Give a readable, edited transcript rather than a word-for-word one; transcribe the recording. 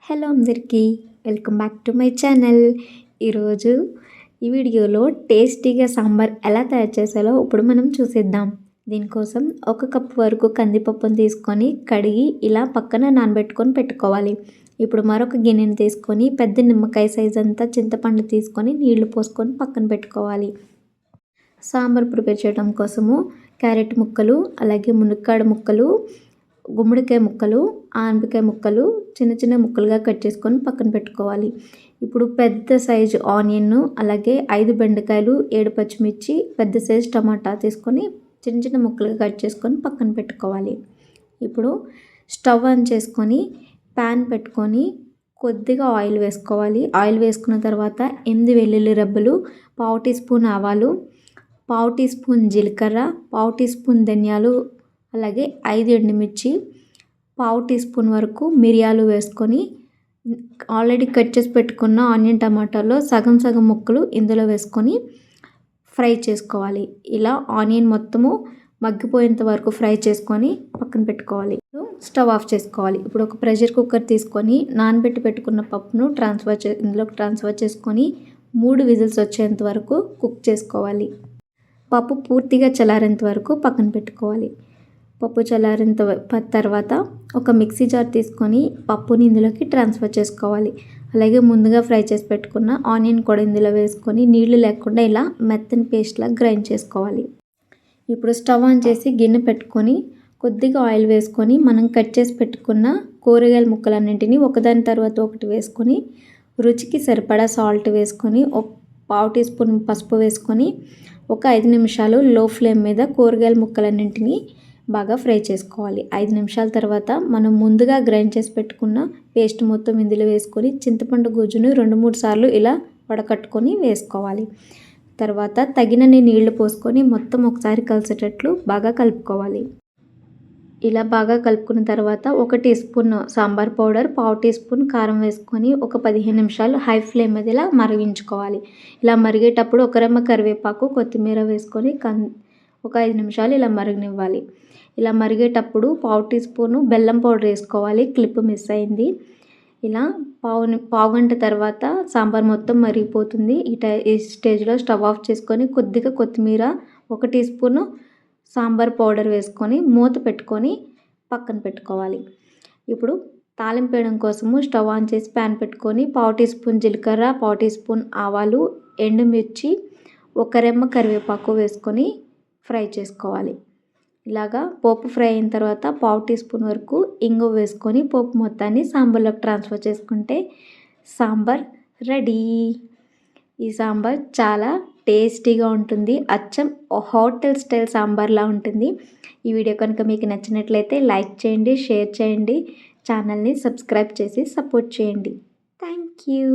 Hello అందరికీ welcome back to my channel. ఈరోజు ఈ వీడియోలో టేస్టీగా సాంబార్ ఎలా తయారు చేసాలో ఇప్పుడు మనం చూసేద్దాం. దీనికోసం 1 కప్ వరకు కందిపప్పును తీసుకొని కడిగి ఇలా పక్కన నానబెట్టుకొని పెట్టుకోవాలి. ఇప్పుడు మరొక గిన్నెని తీసుకొని పెద్ద నిమ్మకాయ సైజ్ అంతా చింతపండు తీసుకొని నీళ్లు పోసుకొని పక్కన పెట్టుకోవాలి. సాంబార్ ప్రిపేర్ చేయడం కోసము క్యారెట్ ముక్కలు, అలాగే మునక్కాడ ముక్కలు, గుమ్మడికాయ ముక్కలు, ఆనపకాయ ముక్కలు చిన్న చిన్న ముక్కలుగా కట్ చేసుకొని పక్కన పెట్టుకోవాలి. ఇప్పుడు పెద్ద సైజు ఆనియన్, అలాగే 5 బెండకాయలు, 7 పచ్చిమిర్చి, పెద్ద సైజు టమాటా తీసుకొని చిన్న చిన్న ముక్కలుగా కట్ చేసుకొని పక్కన పెట్టుకోవాలి. ఇప్పుడు స్టవ్ ఆన్ చేసుకొని ప్యాన్ పెట్టుకొని కొద్దిగా ఆయిల్ వేసుకోవాలి. ఆయిల్ వేసుకున్న తర్వాత 8 వెల్లుల్లి రెబ్బలు, 1/2 టీ స్పూన్ ఆవాలు, 1/2 టీ స్పూన్ జీలకర్ర, 1/2 టీ స్పూన్ ధనియాలు, అలాగే 5 ఎండుమిర్చి, 1/2 టీ స్పూన్ వరకు మిరియాలు వేసుకొని ఆల్రెడీ కట్ చేసి పెట్టుకున్న ఆనియన్ టమాటాలో సగం సగం ముక్కలు ఇందులో వేసుకొని ఫ్రై చేసుకోవాలి. ఇలా ఆనియన్ మొత్తము మగ్గిపోయేంత వరకు ఫ్రై చేసుకొని పక్కన పెట్టుకోవాలి. స్టవ్ ఆఫ్ చేసుకోవాలి. ఇప్పుడు ఒక ప్రెషర్ కుక్కర్ తీసుకొని నానబెట్టి పెట్టుకున్న పప్పును ఇందులోకి ట్రాన్స్ఫర్ చేసుకొని 3 విజిల్స్ వచ్చేంత వరకు కుక్ చేసుకోవాలి. పప్పు పూర్తిగా చల్లారేంత వరకు పక్కన పెట్టుకోవాలి. పప్పు చల్లారిన తర్వాత ఒక మిక్సీ జార్ తీసుకొని పప్పుని ఇందులోకి ట్రాన్స్ఫర్ చేసుకోవాలి. అలాగే ముందుగా ఫ్రై చేసి పెట్టుకున్న ఆనియన్ కూడా ఇందులో వేసుకొని నీళ్లు లేకుండా ఇలా మెత్తని పేస్ట్లా గ్రైండ్ చేసుకోవాలి. ఇప్పుడు స్టవ్ ఆన్ చేసి గిన్నె పెట్టుకొని కొద్దిగా ఆయిల్ వేసుకొని మనం కట్ చేసి పెట్టుకున్న కూరగాయల ముక్కలన్నింటినీ ఒకదాని తర్వాత ఒకటి వేసుకొని రుచికి సరిపడా సాల్ట్ వేసుకొని 1/2 టీ స్పూన్ పసుపు వేసుకొని ఒక 5 నిమిషాలు లో ఫ్లేమ్ మీద కూరగాయల ముక్కలన్నింటినీ బాగా ఫ్రై చేసుకోవాలి. 5 నిమిషాల తర్వాత మనం ముందుగా గ్రైండ్ చేసి పెట్టుకున్న పేస్ట్ మొత్తం ఇందులో వేసుకొని చింతపండు గుజ్జును 2-3 సార్లు ఇలా వడకట్టుకొని వేసుకోవాలి. తర్వాత తగినన్ని నీళ్లు పోసుకొని మొత్తం ఒకసారి కలిసేటట్లు బాగా కలుపుకోవాలి. ఇలా బాగా కలుపుకున్న తర్వాత 1 teaspoon sambar powder, 1/2 teaspoon కారం వేసుకొని ఒక 15 నిమిషాలు హై ఫ్లేమ్ మీద ఇలా మరిగించుకోవాలి. ఇలా మరిగేటప్పుడు ఒక రెమ్మ కరివేపాకు, కొత్తిమీర వేసుకొని ఒక 5 నిమిషాలు ఇలా మరగనివ్వాలి. ఇలా మరిగేటప్పుడు 1/2 టీ స్పూను బెల్లం పౌడర్ వేసుకోవాలి. క్లిప్ మిస్ అయింది. ఇలా పావుగంట తర్వాత సాంబార్ మొత్తం మరిగిపోతుంది. ఈ స్టేజ్లో స్టవ్ ఆఫ్ చేసుకొని కొద్దిగా కొత్తిమీర, 1 టీ స్పూను సాంబార్ పౌడర్ వేసుకొని మూత పెట్టుకొని పక్కన పెట్టుకోవాలి. ఇప్పుడు తాలింపు వేయడం కోసము స్టవ్ ఆన్ చేసి ప్యాన్ పెట్టుకొని 1/2 టీ స్పూన్ జీలకర్ర, 1/2 టీ స్పూన్ ఆవాలు, ఎండుమిర్చి, ఒక రెమ్మ కరివేపాకు వేసుకొని ఫ్రై చేసుకోవాలి. ఇలాగా పోపు ఫ్రై అయిన తర్వాత 1/2 టీ స్పూన్ వరకు ఇంగువ వేసుకొని పోపు మొత్తాన్ని సాంబార్లోకి ట్రాన్స్ఫర్ చేసుకుంటే సాంబార్ రెడీ. ఈ సాంబార్ చాలా టేస్టీగా ఉంటుంది. అచ్చం హోటల్ స్టైల్ సాంబార్లా ఉంటుంది. ఈ వీడియో కనుక మీకు నచ్చినట్లయితే లైక్ చేయండి, షేర్ చేయండి, ఛానల్ని సబ్స్క్రైబ్ చేసి సపోర్ట్ చేయండి. Thank you.